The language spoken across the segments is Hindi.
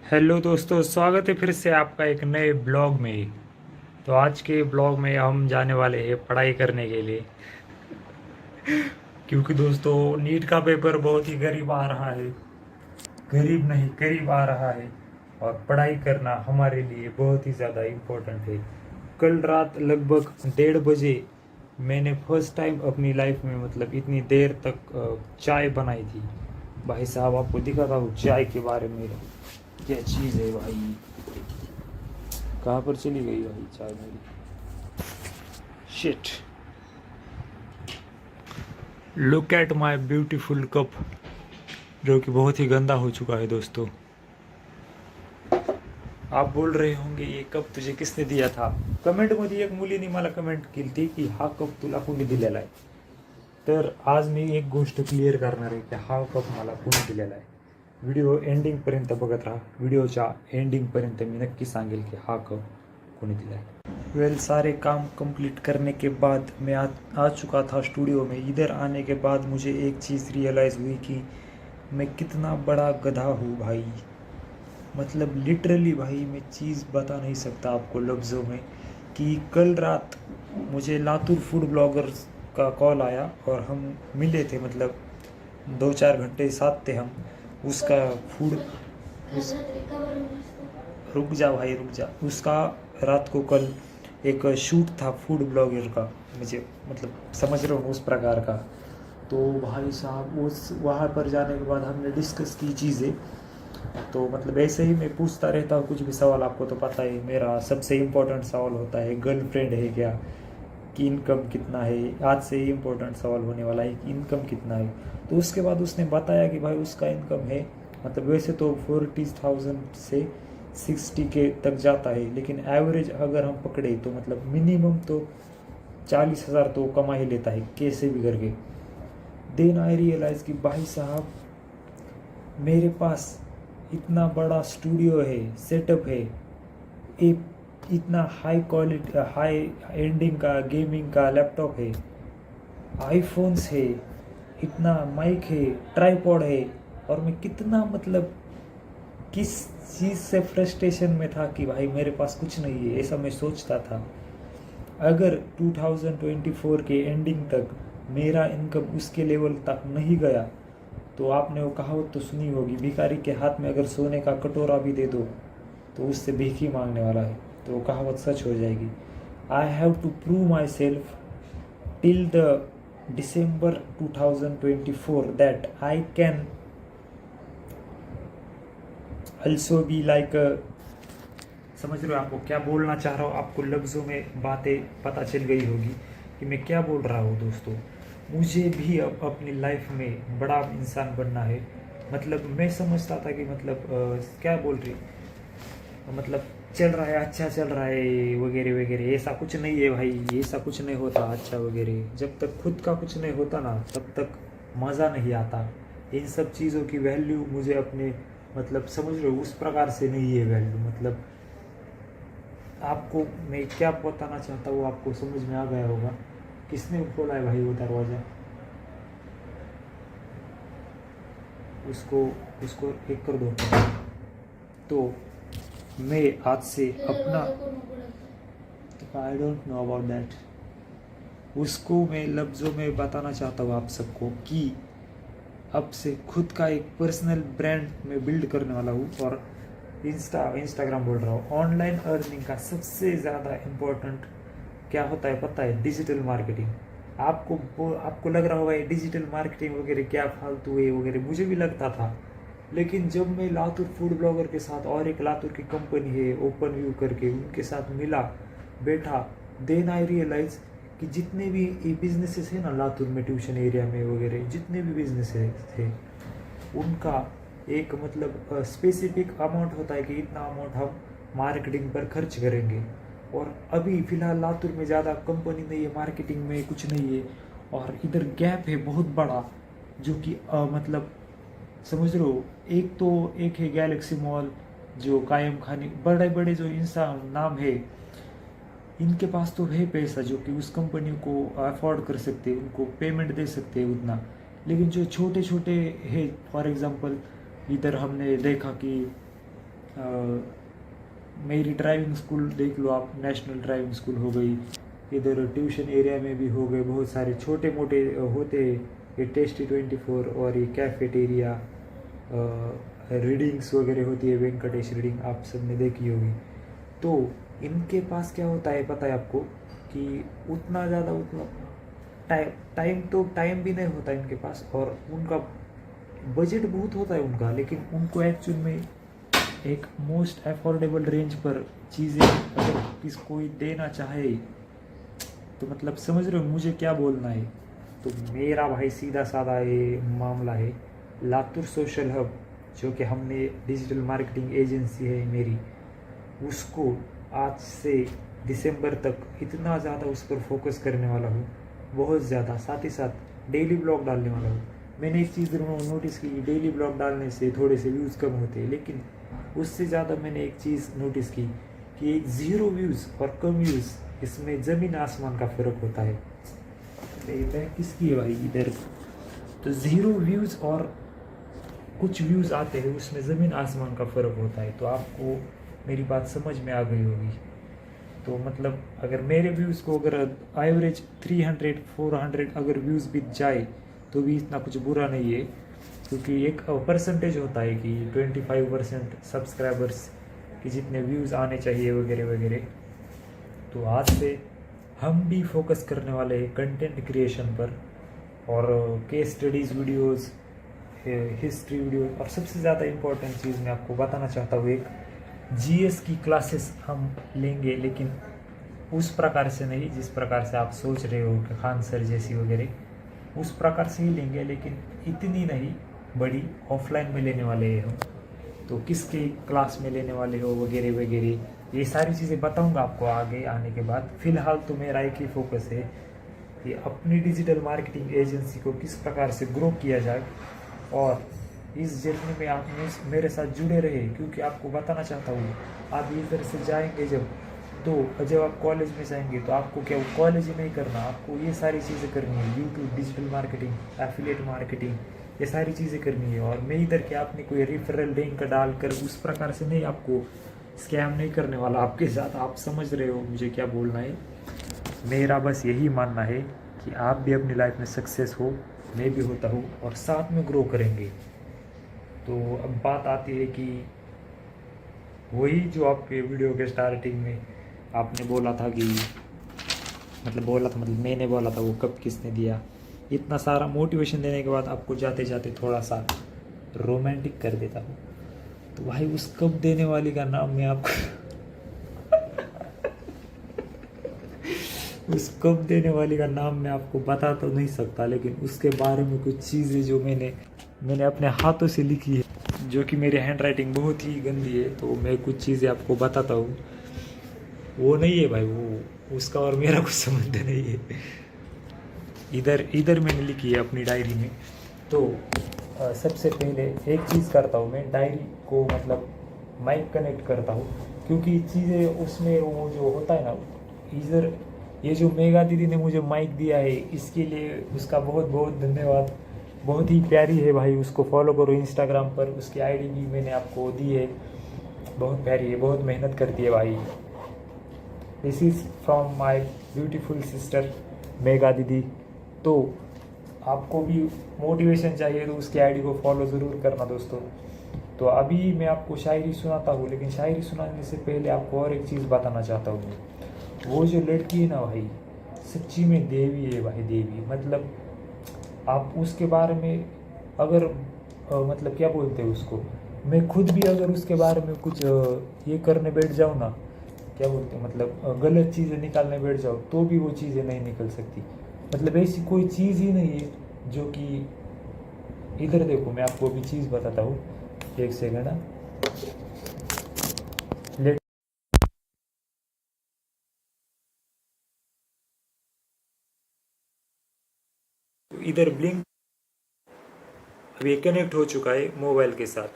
हेलो दोस्तों, स्वागत है फिर से आपका एक नए ब्लॉग में। तो आज के ब्लॉग में हम जाने वाले हैं पढ़ाई करने के लिए, क्योंकि दोस्तों नीट का पेपर बहुत ही करीब आ रहा है। करीब नहीं, करीब आ रहा है। और पढ़ाई करना हमारे लिए बहुत ही ज़्यादा इम्पोर्टेंट है। कल रात लगभग 1:30 बजे मैंने फर्स्ट टाइम अपनी लाइफ में मतलब इतनी देर तक चाय बनाई थी। भाई साहब, आपको दिखाता हूँ चाय के बारे में क्या चीज़ है भाई। कहाँ पर चली गई भाई चाय मेरी। Shit. Look at my beautiful cup, जो कि बहुत ही गंदा हो चुका है दोस्तों। आप बोल रहे होंगे ये कप तुझे किसने दिया था। कमेंट मध्ये एक मुलीने मला कमेंट केली थी की हा कप तुला कोणी दिलेला आहे. तर आज मी एक गोष्ट क्लिअर करणार आहे की हा कप मला कोणी दिलेला आहे. व्हिडिओ एंडिंगपर्यंत बघत राहा. व्हिडिओच्या एंडिंगपर्यंत मी नक्की सांगेल की हा कप कोणी दिला आहे. वेल, सारे काम कंप्लीट करने के बाद मैं आ चुका था स्टूडियो में। इधर आने के बाद मुझे एक चीज़ रियलाइज़ हुई कि मैं कितना बड़ा गधा हूँ भाई। मतलब लिटरली भाई, मैं चीज़ बता नहीं सकता आपको लफ्ज़ों में कि कल रात मुझे लातूर फूड ब्लॉगर्स का कॉल आया और हम मिले थे। मतलब 2-4 घंटे साथ थे हम। उसका फूड उस रुक जा भाई, रुक जा। उसका रात को कल एक शूट था फूड ब्लॉगर का, मुझे मतलब समझ रहे हो उस प्रकार का। तो भाई साहब, उस वहाँ पर जाने के बाद हमने डिस्कस की चीज़ें। तो मतलब ऐसे ही मैं पूछता रहता हूँ कुछ भी सवाल। आपको तो पता है मेरा सबसे इम्पोर्टेंट सवाल होता है गर्लफ्रेंड है क्या, कि इनकम कितना है। आज से ही इम्पोर्टेंट सवाल होने वाला है कि इनकम कितना है। तो उसके बाद उसने बताया कि भाई उसका इनकम है, मतलब वैसे तो 40,000 से 60K तक जाता है, लेकिन एवरेज अगर हम पकड़े तो मतलब मिनिमम तो 40,000 तो कमा ही लेता है कैसे भी करके। देन आई रियलाइज़ कि भाई साहब, मेरे पास इतना बड़ा स्टूडियो है, सेटअप है, एक इतना हाई क्वालिटी हाई एंडिंग का गेमिंग का लैपटॉप है, आईफोन्स है, इतना माइक है, ट्राईपॉड है। और मैं कितना मतलब किस चीज़ से फ्रस्ट्रेशन में था कि भाई मेरे पास कुछ नहीं है, ऐसा मैं सोचता था। अगर 2024 के एंडिंग तक मेरा इनकम उसके लेवल तक नहीं गया तो आपने वो कहावत तो सुनी होगी, भिखारी के हाथ में अगर सोने का कटोरा भी दे दो तो उससे भीख ही मांगने वाला है। तो वो कहावत सच हो जाएगी। I have to prove myself till the December 2024 that I can also be like a, समझ रहे हो आपको क्या बोलना चाह रहा हूँ। आपको लफ्ज़ों में बातें पता चल गई होगी कि मैं क्या बोल रहा हूँ दोस्तों। मुझे भी अब अपनी लाइफ में बड़ा इंसान बनना है। मतलब मैं समझता था कि मतलब क्या बोल रही, मतलब चल रहा है, अच्छा चल रहा है वगैरह वगैरह। ऐसा कुछ नहीं है भाई, ऐसा कुछ नहीं होता अच्छा वगैरह। जब तक खुद का कुछ नहीं होता ना तब तक मज़ा नहीं आता। इन सब चीज़ों की वैल्यू मुझे अपने मतलब समझ रहे हो उस प्रकार से नहीं है वैल्यू। मतलब आपको मैं क्या बताना चाहता हूँ आपको समझ में आ गया होगा। किसने खोला है भाई वो दरवाज़ा, उसको उसको एक कर दो। तो मैं आज से अपना, I don't know about that. उसको मैं लफ्ज़ों में बताना चाहता हूँ आप सबको कि अब से खुद का एक पर्सनल ब्रांड मैं बिल्ड करने वाला हूँ। और इंस्टाग्राम बोल रहा हूँ। ऑनलाइन अर्निंग का सबसे ज़्यादा इम्पोर्टेंट क्या होता है पता है? Digital marketing. आपको लग रहा होगा ये डिजिटल मार्केटिंग वगैरह क्या फालतू है वगैरह, मुझे भी लगता था। लेकिन जब मैं लातूर फूड ब्लॉगर के साथ और एक लातूर की कंपनी है ओपन व्यू करके उनके साथ मिला बैठा, देन आई रियलाइज कि जितने भी बिजनेसेस है ना लातूर में, ट्यूशन एरिया में वगैरह जितने भी बिजनेसेस थे, उनका एक मतलब स्पेसिफिक अमाउंट होता है कि इतना अमाउंट हम मार्केटिंग पर खर्च करेंगे। और अभी फ़िलहाल लातूर में ज़्यादा कंपनी नहीं है, मार्केटिंग में कुछ नहीं है। और इधर गैप है बहुत बड़ा, जो कि मतलब समझ रहे हो। एक है गैलेक्सी मॉल, जो कायम खानी, बड़े बड़े जो इंसान नाम है इनके पास तो है पैसा जो कि उस कंपनी को अफोर्ड कर सकते हैं, उनको पेमेंट दे सकते हैं उतना। लेकिन जो छोटे छोटे है, फॉर एग्जांपल इधर हमने देखा कि मेरी ड्राइविंग स्कूल देख लो आप, नेशनल ड्राइविंग स्कूल हो गई, इधर ट्यूशन एरिया में भी हो गए बहुत सारे छोटे मोटे होते, ये टेस्टी 24 और ये कैफेटेरिया, रीडिंग्स वगैरह होती है, वेंकटेश रीडिंग आप सबने देखी होगी। तो इनके पास क्या होता है पता है आपको, कि उतना ज़्यादा उतना टाइम भी नहीं होता इनके पास, और उनका बजट बहुत होता है उनका, लेकिन उनको एक्चुअल में एक मोस्ट अफोर्डेबल रेंज पर चीज़ें अगर किस कोई देना चाहे, तो मतलब समझ रहे हो मुझे क्या बोलना है। तो मेरा भाई सीधा साधा ये मामला है, लातूर सोशल हब जो कि हमने डिजिटल मार्केटिंग एजेंसी है मेरी, उसको आज से दिसंबर तक इतना ज़्यादा उस पर फोकस करने वाला हूँ, बहुत ज़्यादा। साथ ही साथ डेली ब्लॉग डालने वाला हूँ। मैंने एक चीज़ नोटिस की, डेली ब्लॉग डालने से थोड़े से व्यूज़ कम होते हैं, लेकिन उससे ज़्यादा मैंने एक चीज़ नोटिस की कि 0 व्यूज़ और कम व्यूज़, इसमें ज़मीन आसमान का फ़र्क होता है। मैं किसकी है भाई इधर, तो 0 व्यूज़ और कुछ व्यूज़ आते हैं, उसमें ज़मीन आसमान का फ़र्क होता है। तो आपको मेरी बात समझ में आ गई होगी। तो मतलब अगर मेरे व्यूज़ को अगर एवरेज 300-400 अगर व्यूज़ भी जाए तो भी इतना कुछ बुरा नहीं है, क्योंकि एक परसेंटेज होता है कि 25% सब्सक्राइबर्स की जितने व्यूज़ आने चाहिए वगैरह वगैरह। तो आज से हम भी फोकस करने वाले हैं कंटेंट क्रिएशन पर, और case studies videos, history video, और सबसे ज़्यादा इम्पोर्टेंट चीज़ मैं आपको बताना चाहता हूँ, एक जीएस की क्लासेस हम लेंगे, लेकिन उस प्रकार से नहीं जिस प्रकार से आप सोच रहे हो कि खान सर जैसी वगैरह, उस प्रकार से ही लेंगे, लेकिन इतनी नहीं बड़ी, ऑफलाइन में लेने वाले हैं हम। तो किसके क्लास में लेने वाले हो वगैरह वगैरह, ये सारी चीज़ें बताऊंगा आपको आगे आने के बाद। फ़िलहाल तो मेरा एक ही फोकस है कि अपनी डिजिटल मार्केटिंग एजेंसी को किस प्रकार से ग्रो किया जाए, और इस जर्नी में आप मेरे साथ जुड़े रहे, क्योंकि आपको बताना चाहता हूँ, आप इधर से जाएंगे जब आप कॉलेज में जाएंगे तो आपको क्या कॉलेज ही नहीं करना, आपको ये सारी चीज़ें करनी है, YouTube, digital marketing, affiliate marketing, ये सारी चीज़ें करनी है। और मैं इधर के आपने कोई रेफरल लिंक डालकर उस प्रकार से नहीं, आपको स्कैम नहीं करने वाला आपके साथ। आप समझ रहे हो मुझे क्या बोलना है। मेरा बस यही मानना है कि आप भी अपनी लाइफ में सक्सेस हो, मैं भी होता हूँ, और साथ में ग्रो करेंगे। तो अब बात आती है कि वही जो आपके वीडियो के स्टार्टिंग में आपने बोला था कि मतलब मैंने बोला था, वो कब किसने दिया। इतना सारा मोटिवेशन देने के बाद आपको जाते जाते थोड़ा सा रोमांटिक कर देता हूँ। तो भाई उस कप देने वाली का नाम मैं आपको उस कप देने वाली का नाम मैं आपको बता तो नहीं सकता, लेकिन उसके बारे में कुछ चीज़ें जो मैंने अपने हाथों से लिखी है, जो कि मेरी हैंड राइटिंग बहुत ही गंदी है, तो मैं कुछ चीज़ें आपको बताता हूँ। वो नहीं है भाई, वो उसका और मेरा कुछ संबंध नहीं है। इधर मैंने लिखी है अपनी डायरी में। तो सबसे पहले एक चीज़ करता हूँ, मैं डायरी को मतलब माइक कनेक्ट करता हूँ, क्योंकि चीज़ें उसमें वो जो होता है ना, इधर ये जो मेगा दीदी ने मुझे माइक दिया है, इसके लिए उसका बहुत बहुत धन्यवाद। बहुत ही प्यारी है भाई, उसको फॉलो करो इंस्टाग्राम पर, उसकी आईडी भी मैंने आपको दी है, बहुत प्यारी है, बहुत मेहनत करती है भाई। This is from my beautiful sister mega दीदी। तो आपको भी मोटिवेशन चाहिए तो उसकी आईडी को फॉलो ज़रूर करना दोस्तों। तो अभी मैं आपको शायरी सुनाता हूँ, लेकिन शायरी सुनाने से पहले आपको और एक चीज़ बताना चाहता हूँ। वो जो लड़की है ना भाई, सच्ची में देवी है भाई, देवी। मतलब आप उसके बारे में अगर मतलब क्या बोलते हैं उसको, मैं खुद भी अगर उसके बारे में कुछ ये करने बैठ जाऊँ ना, क्या बोलते हैं मतलब गलत चीज़ें निकालने बैठ जाओ, तो भी वो चीज़ें नहीं निकल सकती। मतलब ऐसी कोई चीज़ ही नहीं है जो कि, इधर देखो मैं आपको अभी चीज़ बताता हूँ, एक सेकंड ना। इधर ब्लिंक अभी कनेक्ट हो चुका है मोबाइल के साथ।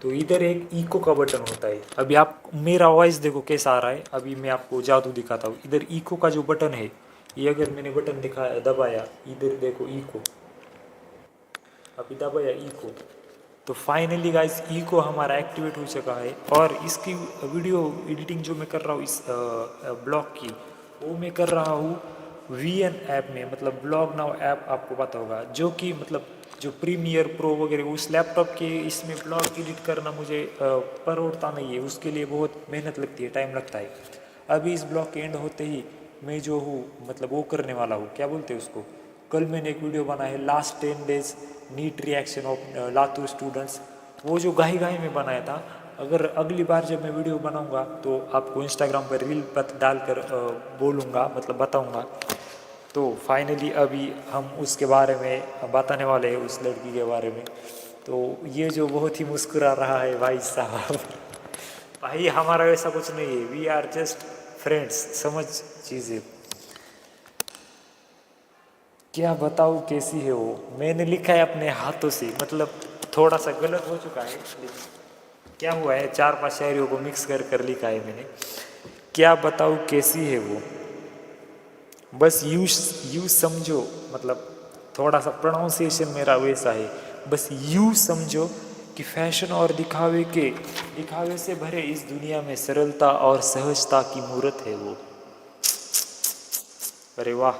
तो इधर एक इको का बटन होता है। अभी आप मेरा वॉइस देखो कैसा आ रहा है, अभी मैं आपको जादू दिखाता हूँ। इधर इको का जो बटन है, ये अगर मैंने बटन दिखाया, दबाया, इधर देखो इको, अभी दबाया इको, तो फाइनली गाइस ईको हमारा एक्टिवेट हो चुका है और इसकी वीडियो एडिटिंग जो मैं कर रहा हूँ इस ब्लॉग की, वो मैं कर रहा हूँ VN ऐप में, मतलब ब्लॉग नाउ ऐप आपको पता होगा, जो कि मतलब जो प्रीमियर प्रो वगैरह उस लैपटॉप के इसमें ब्लॉग एडिट करना मुझे परवड़ता नहीं है, उसके लिए बहुत मेहनत लगती है, टाइम लगता है। अभी इस ब्लॉग के एंड होते ही मैं जो हूँ मतलब वो करने वाला हूँ, क्या बोलते हैं उसको, कल मैंने एक वीडियो बनाया है last 10 days NEET reaction of Latur students, वो जो गाही गाही में बनाया था। अगर अगली बार जब मैं वीडियो बनाऊंगा तो आपको इंस्टाग्राम पर रील पर डालकर बोलूँगा, मतलब बताऊँगा। तो फाइनली अभी हम उसके बारे में बताने वाले हैं, उस लड़की के बारे में। तो ये जो बहुत ही मुस्कुरा रहा है भाई साहब, भाई हमारा वैसा कुछ नहीं है, वी आर जस्ट फ्रेंड्स, समझ चीज़ें। क्या बताऊँ कैसी है वो, मैंने लिखा है अपने हाथों से, मतलब थोड़ा सा गलत हो चुका है, क्या हुआ है 4-5 शायरियों को मिक्स कर कर लिखा है मैंने। क्या बताऊँ कैसी है वो, बस यूँ समझो, मतलब थोड़ा सा प्रोनाउंसिएशन मेरा वैसा है, बस यूँ समझो कि फैशन और दिखावे से भरे इस दुनिया में सरलता और सहजता की मूर्त है वो। अरे वाह,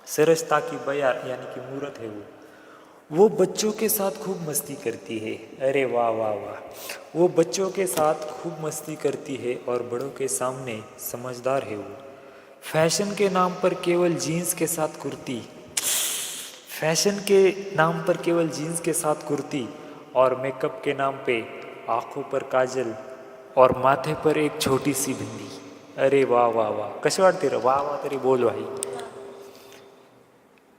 सरसता की बया यानी कि मूरत है वो बच्चों के साथ खूब मस्ती करती है। अरे वाह वाह वाह, वो बच्चों के साथ खूब मस्ती करती है और बड़ों के सामने समझदार है वो। फैशन के नाम पर केवल जीन्स के साथ कुर्ती, फैशन के नाम पर केवल जीन्स के साथ कुर्ती और मेकअप के नाम पे आँखों पर काजल और माथे पर एक छोटी सी बिंदी। अरे वाह वाह वाह, कसे वाटते रे, वाह वाह तरी बोल भाई,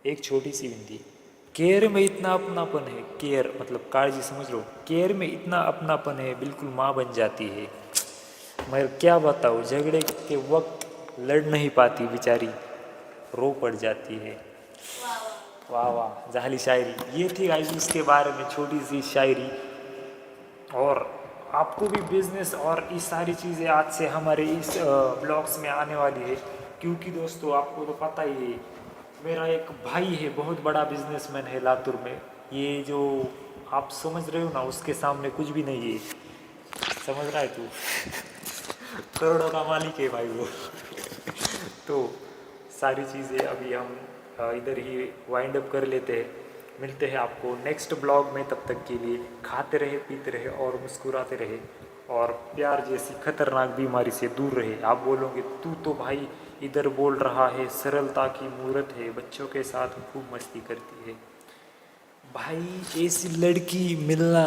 एक छोटी सी बिंदी। केयर में इतना अपनापन है, केयर मतलब काळजी समझ लो, केयर में इतना अपनापन है, बिल्कुल माँ बन जाती है। मैं क्या बताऊँ, झगड़े के वक्त लड़ नहीं पाती बेचारी, रो पड़ जाती है। वाह वाह, झाली शायरी, ये थी गाइस उसके बारे में छोटी सी शायरी। और आपको भी बिजनेस और ये सारी चीज़ें आज से हमारे इस ब्लॉग्स में आने वाली है, क्योंकि दोस्तों आपको तो पता ही है, मेरा एक भाई है, बहुत बड़ा बिजनेसमैन है लातूर में। ये जो आप समझ रहे हो ना, उसके सामने कुछ भी नहीं है, समझ रहा है तू, करोड़ों का मालिक है भाई वो। तो सारी चीज़ें अभी हम इधर ही वाइंड अप कर लेते हैं, मिलते हैं आपको नेक्स्ट ब्लॉग में। तब तक के लिए खाते रहे, पीते रहे और मुस्कुराते रहे, और प्यार जैसी खतरनाक बीमारी से दूर रहे। आप बोलोगे तू तो भाई इधर बोल रहा है सरलता की मूरत है, बच्चों के साथ खूब मस्ती करती है। भाई ऐसी लड़की मिलना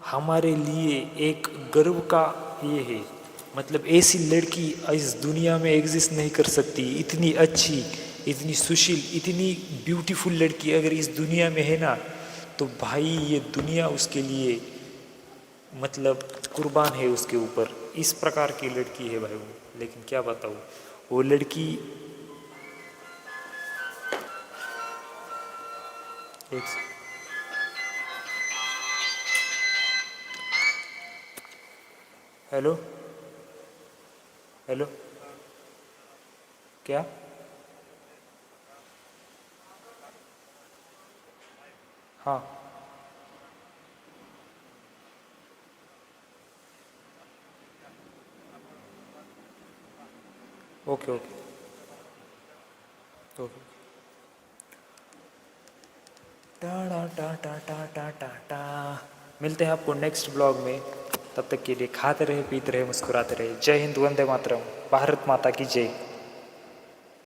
हमारे लिए एक गर्व का ये है, मतलब ऐसी लड़की इस दुनिया में एग्जिस्ट नहीं कर सकती। इतनी अच्छी, इतनी सुशील, इतनी ब्यूटीफुल लड़की अगर इस दुनिया में है ना, तो भाई ये दुनिया उसके लिए मतलब कुर्बान है उसके ऊपर। इस प्रकार की लड़की है भाई वो। लेकिन क्या बताऊँ, वो लड़की एक हेलो हेलो, क्या हाँ okay okay okay. Tata Tata Tata Tata, मिलते हैं आपको नेक्स्ट ब्लॉग में। तब तक के लिए खाते रहे, पीते रहे, मुस्कुराते रहे। जय हिंद, वंदे मातरम, भारत माता की जय।